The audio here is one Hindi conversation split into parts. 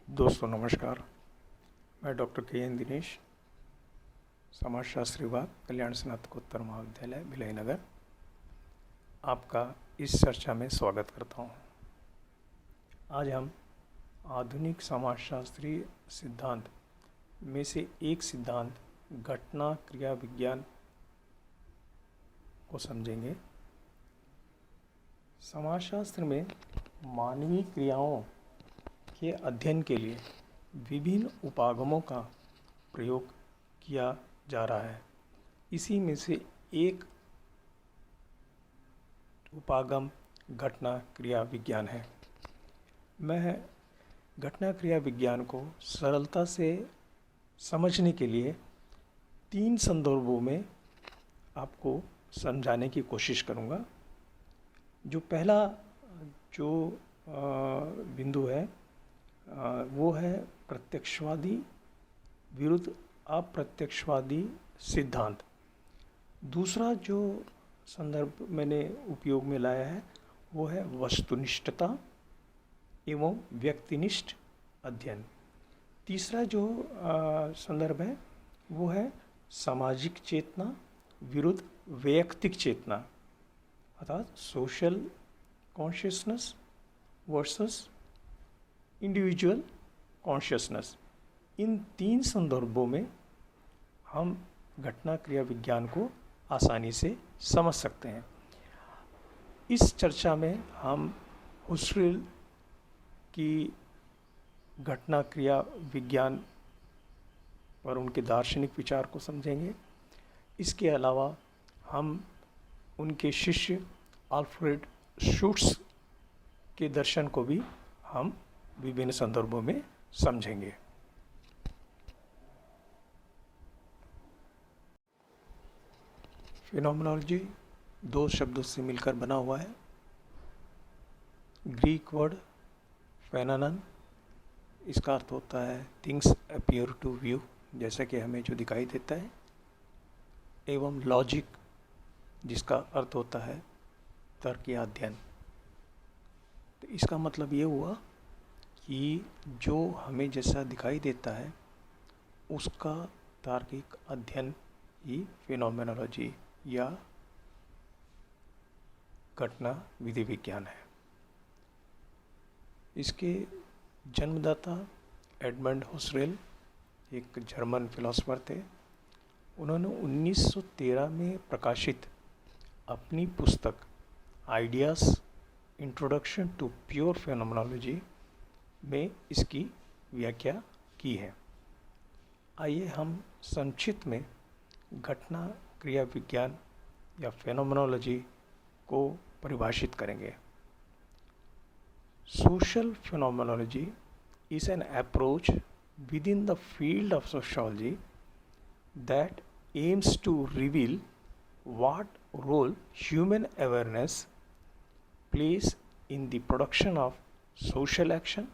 दोस्तों नमस्कार। मैं डॉक्टर के एन दिनेश, समाजशास्त्र विभाग, कल्याण स्नातकोत्तर महाविद्यालय भिलाई नगर, आपका इस चर्चा में स्वागत करता हूँ। आज हम आधुनिक समाजशास्त्रीय सिद्धांत में से एक सिद्धांत घटना क्रिया विज्ञान को समझेंगे। समाजशास्त्र में मानवीय क्रियाओं के अध्ययन के लिए विभिन्न उपागमों का प्रयोग किया जा रहा है। इसी में से एक उपागम घटना क्रिया विज्ञान है। मैं घटना क्रिया विज्ञान को सरलता से समझने के लिए 3 संदर्भों में आपको समझाने की कोशिश करूँगा। जो पहला जो बिंदु है वो है प्रत्यक्षवादी विरुद्ध अप्रत्यक्षवादी सिद्धांत। दूसरा जो संदर्भ मैंने उपयोग में लाया है वो है वस्तुनिष्ठता एवं व्यक्तिनिष्ठ अध्ययन। तीसरा जो संदर्भ है वो है सामाजिक चेतना विरुद्ध वैयक्तिक चेतना, अर्थात social consciousness versus individual consciousness. इन 3 संदर्भों में हम घटना क्रिया विज्ञान को आसानी से समझ सकते हैं। इस चर्चा में हम हुसरेल की घटना क्रिया विज्ञान पर उनके दार्शनिक विचार को समझेंगे। इसके अलावा हम उनके शिष्य अल्फ्रेड शूट्स के दर्शन को भी हम विभिन्न संदर्भों में समझेंगे। फिनोमेनोलॉजी 2 शब्दों से मिलकर बना हुआ है। ग्रीक वर्ड फेनोमेनन, इसका अर्थ होता है थिंग्स अपीयर टू व्यू, जैसा कि हमें जो दिखाई देता है, एवं लॉजिक जिसका अर्थ होता है तर्क या अध्ययन। तो इसका मतलब ये हुआ कि जो हमें जैसा दिखाई देता है उसका तार्किक अध्ययन ही फिनोमेनोलॉजी या घटना विधि विज्ञान है। इसके जन्मदाता एडमंड हुसरेल एक जर्मन फिलोसोफर थे। उन्होंने 1913 में प्रकाशित अपनी पुस्तक Ideas introduction to pure phenomenology में इसकी व्याख्या की है। आइए हम संक्षिप्त में घटना क्रिया विज्ञान या फेनोमेनोलॉजी को परिभाषित करेंगे। Social phenomenology is an approach within the field of sociology that aims to reveal what role human awareness plays in the production of social action,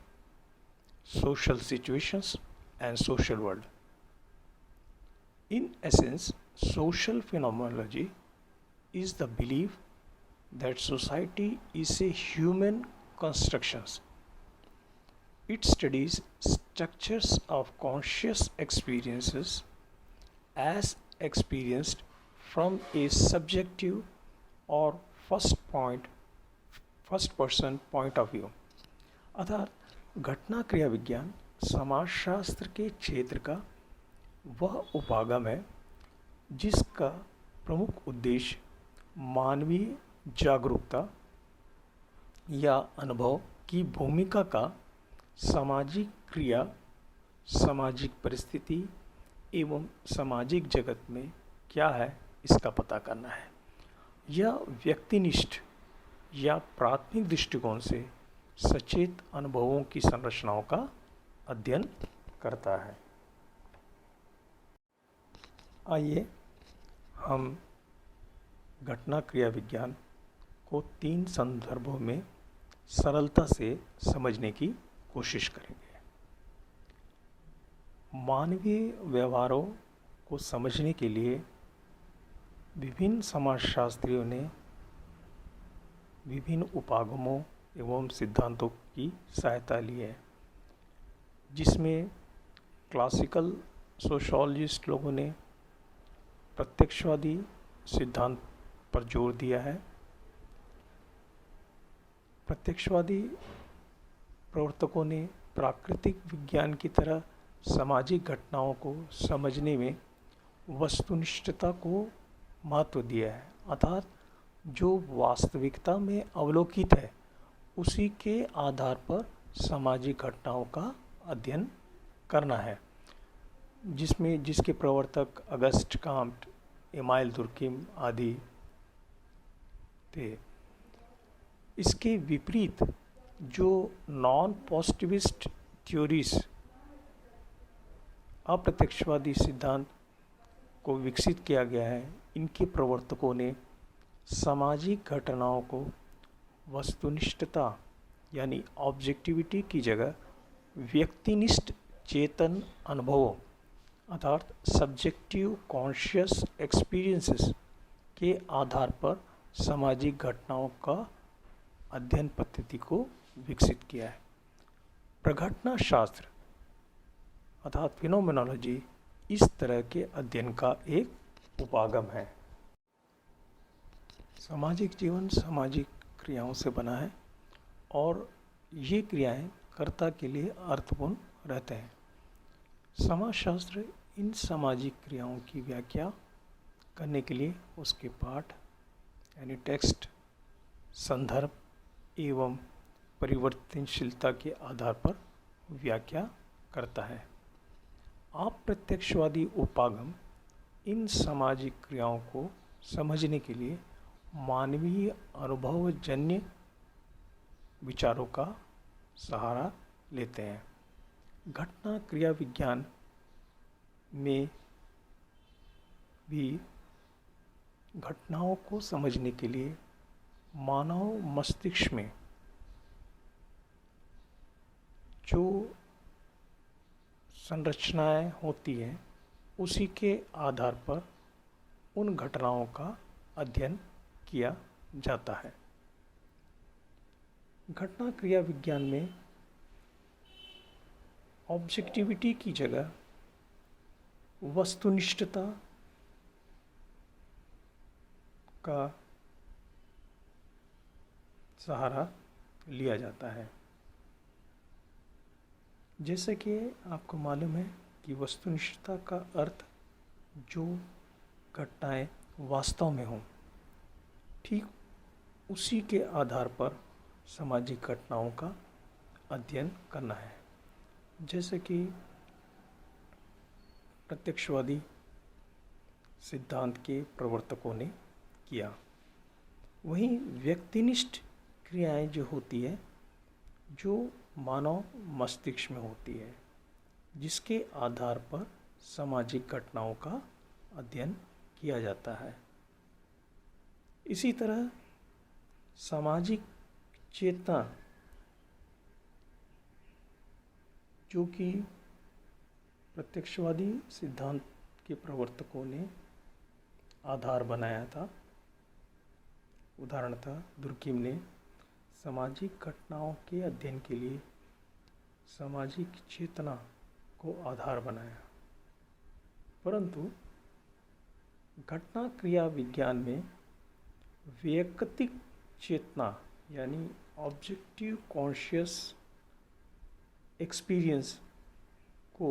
social situations, and social world. In essence, social phenomenology is the belief that society is a human construction. It studies structures of conscious experiences as experienced from a subjective or first person point of view। अर्थात घटना क्रिया विज्ञान समाजशास्त्र के क्षेत्र का वह उपागम है जिसका प्रमुख उद्देश्य मानवीय जागरूकता या अनुभव की भूमिका का सामाजिक क्रिया, सामाजिक परिस्थिति एवं सामाजिक जगत में क्या है इसका पता करना है। यह व्यक्तिनिष्ठ या प्राथमिक दृष्टिकोण से सचेत अनुभवों की संरचनाओं का अध्ययन करता है। आइए हम घटना क्रिया विज्ञान को 3 संदर्भों में सरलता से समझने की कोशिश करेंगे। मानवीय व्यवहारों को समझने के लिए विभिन्न समाजशास्त्रियों ने विभिन्न उपागमों एवं सिद्धांतों की सहायता ली है। जिसमें क्लासिकल सोशोलॉजिस्ट लोगों ने प्रत्यक्षवादी सिद्धांत पर जोर दिया है। प्रत्यक्षवादी प्रवर्तकों ने प्राकृतिक विज्ञान की तरह सामाजिक घटनाओं को समझने में वस्तुनिष्ठता को महत्व दिया है, अर्थात जो वास्तविकता में अवलोकित है उसी के आधार पर सामाजिक घटनाओं का अध्ययन करना है, जिसके प्रवर्तक अगस्ट काम्ट, एमाइल दुर्किम आदि थे। इसके विपरीत जो नॉन पॉजिटिविस्ट थ्योरीज अप्रत्यक्षवादी सिद्धांत को विकसित किया गया है, इनके प्रवर्तकों ने सामाजिक घटनाओं को वस्तुनिष्ठता यानी ऑब्जेक्टिविटी की जगह व्यक्तिनिष्ठ चेतन अनुभवों अर्थात सब्जेक्टिव कॉन्शियस एक्सपीरियंसेस के आधार पर सामाजिक घटनाओं का अध्ययन पद्धति को विकसित किया है। प्रघटना शास्त्र अर्थात फिनोमेनोलॉजी इस तरह के अध्ययन का एक उपागम है। सामाजिक जीवन सामाजिक क्रियाओं से बना है और ये क्रियाएं कर्ता के लिए अर्थपूर्ण रहते हैं। समाजशास्त्र इन सामाजिक क्रियाओं की व्याख्या करने के लिए उसके पाठ यानी टेक्स्ट, संदर्भ एवं परिवर्तनशीलता के आधार पर व्याख्या करता है। अप्रत्यक्षवादी उपागम इन सामाजिक क्रियाओं को समझने के लिए मानवीय अनुभवजन्य विचारों का सहारा लेते हैं। घटना क्रिया विज्ञान में भी घटनाओं को समझने के लिए मानव मस्तिष्क में जो संरचनाएं होती हैं उसी के आधार पर उन घटनाओं का अध्ययन किया जाता है। घटना क्रिया विज्ञान में ऑब्जेक्टिविटी की जगह वस्तुनिष्ठता का सहारा लिया जाता है। जैसे कि आपको मालूम है कि वस्तुनिष्ठता का अर्थ जो घटनाएं वास्तव में हों, ठीक उसी के आधार पर सामाजिक घटनाओं का अध्ययन करना है। जैसे कि प्रत्यक्षवादी सिद्धांत के प्रवर्तकों ने किया, वहीं व्यक्तिनिष्ठ क्रियाएं जो होती है जो मानव मस्तिष्क में होती है, जिसके आधार पर सामाजिक घटनाओं का अध्ययन किया जाता है। इसी तरह सामाजिक चेतना जो कि प्रत्यक्षवादी सिद्धांत के प्रवर्तकों ने आधार बनाया था, उदाहरणतः दुर्किम ने सामाजिक घटनाओं के अध्ययन के लिए सामाजिक चेतना को आधार बनाया, परंतु घटना क्रिया विज्ञान में वैयक्तिक चेतना यानी ऑब्जेक्टिव कॉन्शियस एक्सपीरियंस को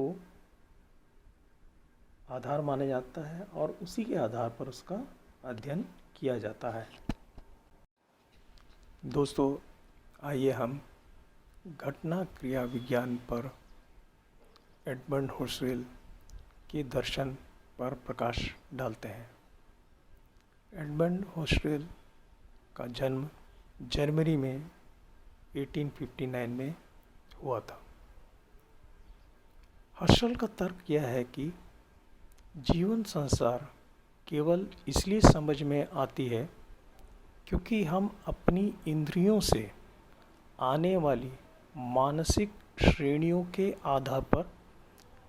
आधार माना जाता है और उसी के आधार पर उसका अध्ययन किया जाता है। दोस्तों, आइए हम घटना क्रिया विज्ञान पर एडमंड हुसरेल के दर्शन पर प्रकाश डालते हैं। एडमंड हुसरेल का जन्म जर्मनी में 1859 में हुआ था। हर्शल का तर्क यह है कि जीवन संसार केवल इसलिए समझ में आती है क्योंकि हम अपनी इंद्रियों से आने वाली मानसिक श्रेणियों के आधार पर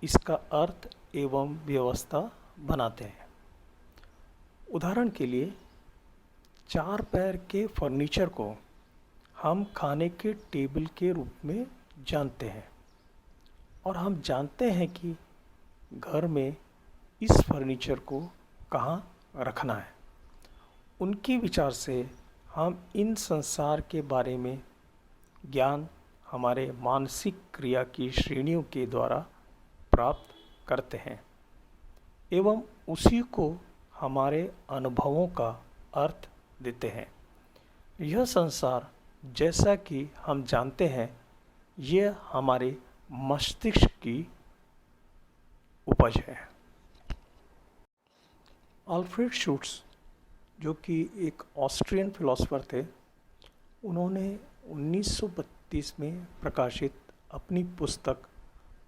इसका अर्थ एवं व्यवस्था बनाते हैं। उदाहरण के लिए, 4 पैर के फर्नीचर को हम खाने के टेबल के रूप में जानते हैं, और हम जानते हैं कि घर में इस फर्नीचर को कहाँ रखना है। उनके विचार से हम इन संसार के बारे में ज्ञान हमारे मानसिक क्रिया की श्रेणियों के द्वारा प्राप्त करते हैं एवं उसी को हमारे अनुभवों का अर्थ देते हैं। यह संसार, जैसा कि हम जानते हैं, यह हमारे मस्तिष्क की उपज है। अल्फ्रेड शूट्स, जो कि एक ऑस्ट्रियन फिलोसोफर थे, उन्होंने 1932 में प्रकाशित अपनी पुस्तक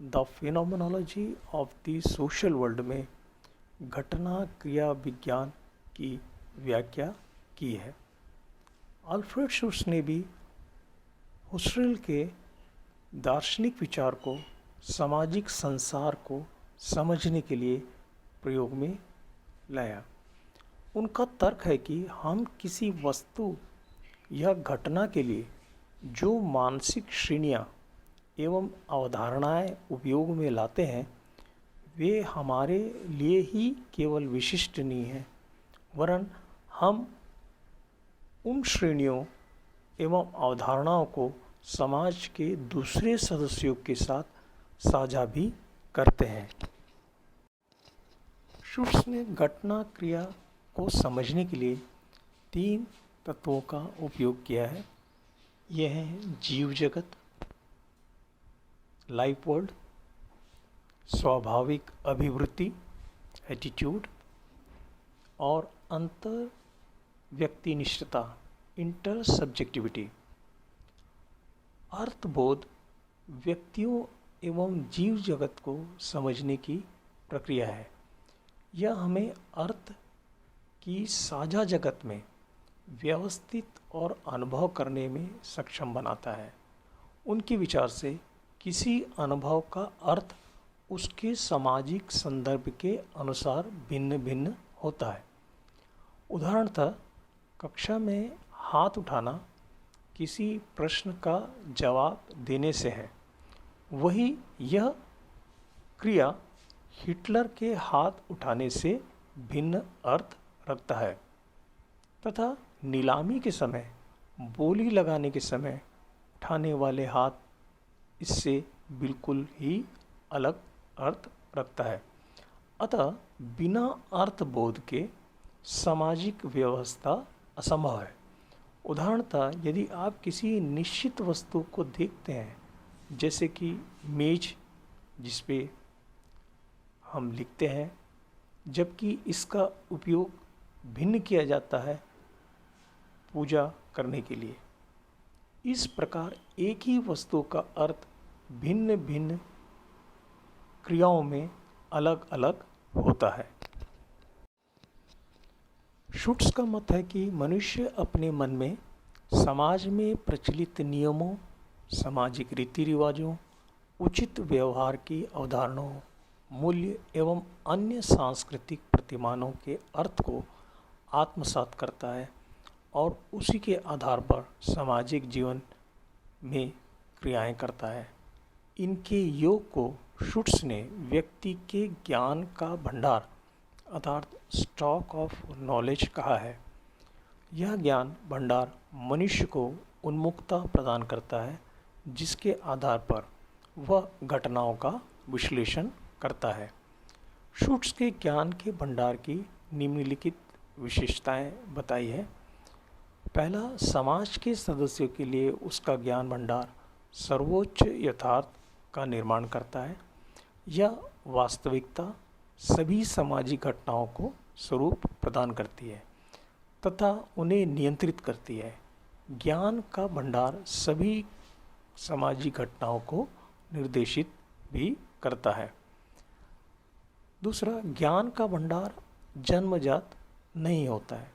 the phenomenology of the social world में घटना क्रिया विज्ञान की व्याख्या की है। अल्फ्रेड शूट्स ने भी हुसरेल के दार्शनिक विचार को सामाजिक संसार को समझने के लिए प्रयोग में लाया। उनका तर्क है कि हम किसी वस्तु या घटना के लिए जो मानसिक श्रेणियाँ एवं अवधारणाएं उपयोग में लाते हैं, वे हमारे लिए ही केवल विशिष्ट नहीं हैं, वरन हम उन श्रेणियों एवं अवधारणाओं को समाज के दूसरे सदस्यों के साथ साझा भी करते हैं। शूट्स ने घटना क्रिया को समझने के लिए 3 तत्वों का उपयोग किया है। यह है जीव जगत, लाइफ वर्ल्ड, स्वाभाविक अभिवृत्ति एटीट्यूड, और अंतर व्यक्तिनिष्ठता इंटर सब्जेक्टिविटी। अर्थबोध व्यक्तियों एवं जीव जगत को समझने की प्रक्रिया है। यह हमें अर्थ की साझा जगत में व्यवस्थित और अनुभव करने में सक्षम बनाता है। उनके विचार से किसी अनुभव का अर्थ उसके सामाजिक संदर्भ के अनुसार भिन्न भिन्न होता है। उदाहरणतः कक्षा में हाथ उठाना किसी प्रश्न का जवाब देने से है, वही यह क्रिया हिटलर के हाथ उठाने से भिन्न अर्थ रखता है, तथा नीलामी के समय, बोली लगाने के समय उठाने वाले हाथ इससे बिल्कुल ही अलग अर्थ रखता है। अतः बिना अर्थबोध के सामाजिक व्यवस्था असंभव है। उदाहरणतः यदि आप किसी निश्चित वस्तु को देखते हैं, जैसे कि मेज जिस पे हम लिखते हैं, जबकि इसका उपयोग भिन्न किया जाता है पूजा करने के लिए, इस प्रकार एक ही वस्तु का अर्थ भिन्न भिन्न क्रियाओं में अलग अलग होता है। शूट्स का मत है कि मनुष्य अपने मन में समाज में प्रचलित नियमों, सामाजिक रीति रिवाजों, उचित व्यवहार की अवधारणाओं, मूल्य एवं अन्य सांस्कृतिक प्रतिमानों के अर्थ को आत्मसात करता है और उसी के आधार पर सामाजिक जीवन में क्रियाएं करता है। इनके योग को शूट्स ने व्यक्ति के ज्ञान का भंडार अर्थात स्टॉक ऑफ नॉलेज कहा है। यह ज्ञान भंडार मनुष्य को उन्मुक्तता प्रदान करता है, जिसके आधार पर वह घटनाओं का विश्लेषण करता है। शूट्स के ज्ञान के भंडार की निम्नलिखित विशेषताएं बताई है। पहला, समाज के सदस्यों के लिए उसका ज्ञान भंडार सर्वोच्च यथार्थ का निर्माण करता है। यह वास्तविकता सभी सामाजिक घटनाओं को स्वरूप प्रदान करती है तथा उन्हें नियंत्रित करती है। ज्ञान का भंडार सभी सामाजिक घटनाओं को निर्देशित भी करता है। दूसरा, ज्ञान का भंडार जन्मजात नहीं होता है।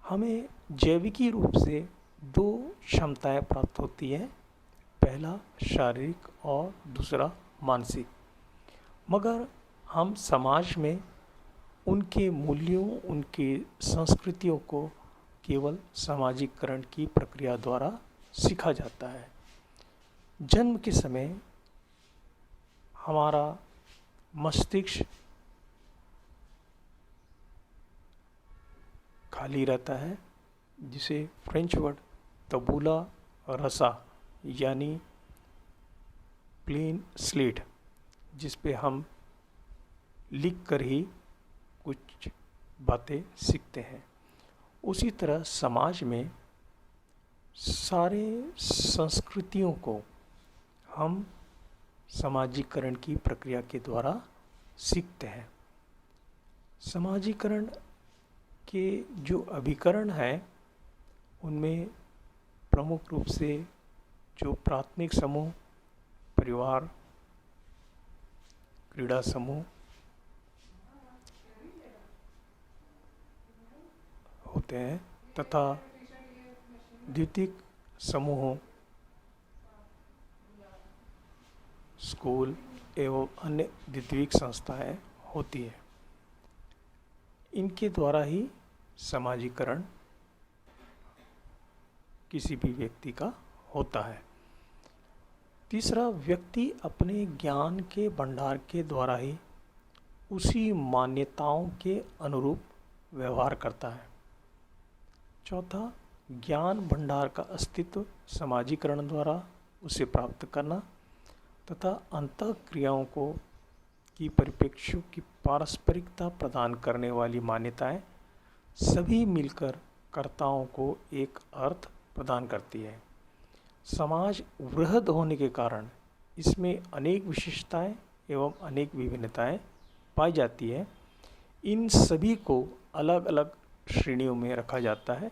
हमें जैविकी रूप से 2 क्षमताएं प्राप्त होती हैं, पहला शारीरिक और दूसरा मानसिक। मगर हम समाज में उनके मूल्यों, उनकी संस्कृतियों को केवल सामाजिकरण की प्रक्रिया द्वारा सीखा जाता है। जन्म के समय हमारा मस्तिष्क खाली रहता है, जिसे फ्रेंच वर्ड तबूला रसा यानी प्लेन स्लेट, जिस पे हम लिख कर ही कुछ बातें सीखते हैं। उसी तरह समाज में सारे संस्कृतियों को हम सामाजिकरण की प्रक्रिया के द्वारा सीखते हैं। समाजीकरण के जो अभिकरण हैं उनमें प्रमुख रूप से जो प्राथमिक समूह, परिवार, क्रीड़ा समूह होते हैं तथा द्वितीयक समूहों, स्कूल एवं अन्य द्वितीयक संस्थाएं होती है। इनके द्वारा ही समाजीकरण किसी भी व्यक्ति का होता है। तीसरा, व्यक्ति अपने ज्ञान के भंडार के द्वारा ही उसी मान्यताओं के अनुरूप व्यवहार करता है। चौथा, ज्ञान भंडार का अस्तित्व समाजीकरण द्वारा उसे प्राप्त करना तथा अंतःक्रियाओं को की परिप्रेक्ष्यों की पारस्परिकता प्रदान करने वाली मान्यताएं सभी मिलकर कर्ताओं को एक अर्थ प्रदान करती है। समाज वृहद होने के कारण इसमें अनेक विशेषताएं एवं अनेक विभिन्नताएं पाई जाती है। इन सभी को अलग अलग श्रेणियों में रखा जाता है।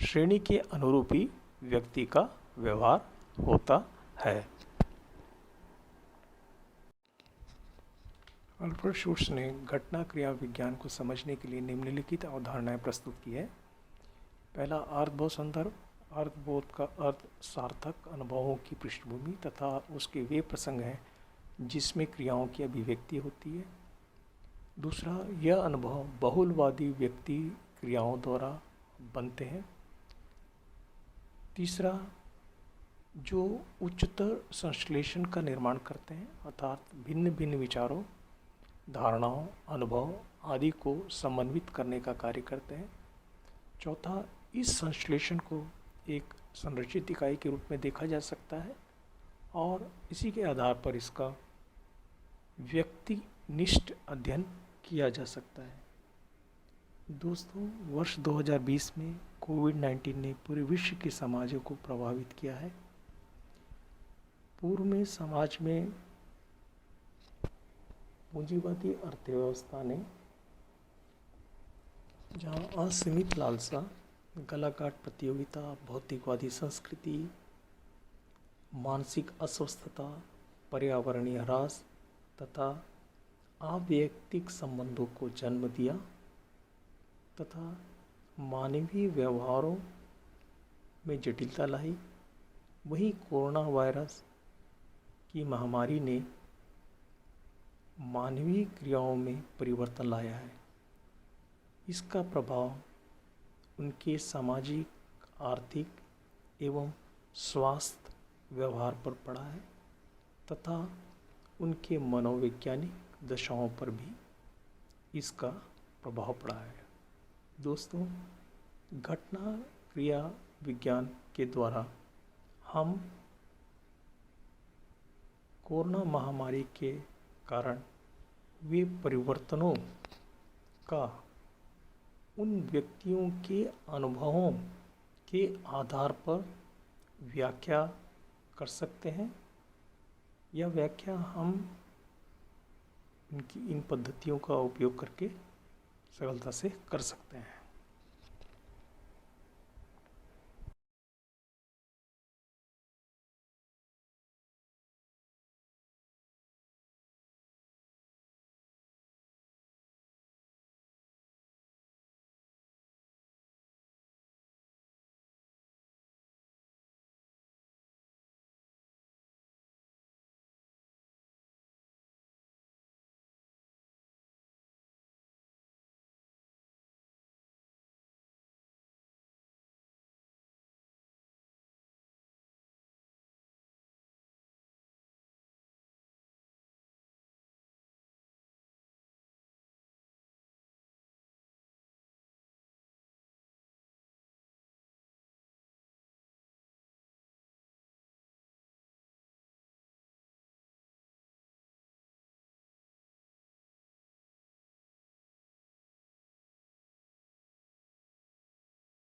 श्रेणी के अनुरूप ही व्यक्ति का व्यवहार होता है। अल्फ्रेड शुट्ज़ ने घटना क्रिया विज्ञान को समझने के लिए निम्नलिखित अवधारणाएं प्रस्तुत की है। पहला, अर्थबोध संदर्भ। अर्थबोध का अर्थ सार्थक अनुभवों की पृष्ठभूमि तथा उसके वे प्रसंग हैं जिसमें क्रियाओं की अभिव्यक्ति होती है। दूसरा, यह अनुभव बहुलवादी व्यक्ति क्रियाओं द्वारा बनते हैं। तीसरा, जो उच्चतर संश्लेषण का निर्माण करते हैं, अर्थात भिन्न भिन्न विचारों, धारणाओं, अनुभव आदि को समन्वित करने का कार्य करते हैं। चौथा, इस संश्लेषण को एक संरचित इकाई के रूप में देखा जा सकता है और इसी के आधार पर इसका व्यक्तिनिष्ठ अध्ययन किया जा सकता है। दोस्तों, वर्ष 2020 में कोविड-19 ने पूरे विश्व के समाजों को प्रभावित किया है। पूर्व में समाज में पूंजीवादी अर्थव्यवस्था ने जहाँ असीमित लालसा, गलाकाट प्रतियोगिता, भौतिकवादी संस्कृति, मानसिक अस्वस्थता, पर्यावरणीय ह्रास तथा अवैयक्तिक संबंधों को जन्म दिया तथा मानवीय व्यवहारों में जटिलता लाई, वहीं कोरोना वायरस की महामारी ने मानवीय क्रियाओं में परिवर्तन लाया है। इसका प्रभाव उनके सामाजिक, आर्थिक एवं स्वास्थ्य व्यवहार पर पड़ा है तथा उनके मनोवैज्ञानिक दशाओं पर भी इसका प्रभाव पड़ा है। दोस्तों, घटना क्रिया विज्ञान के द्वारा हम कोरोना महामारी के कारण वे परिवर्तनों का उन व्यक्तियों के अनुभवों के आधार पर व्याख्या कर सकते हैं। यह व्याख्या हम इन पद्धतियों का उपयोग करके सरलता से कर सकते हैं।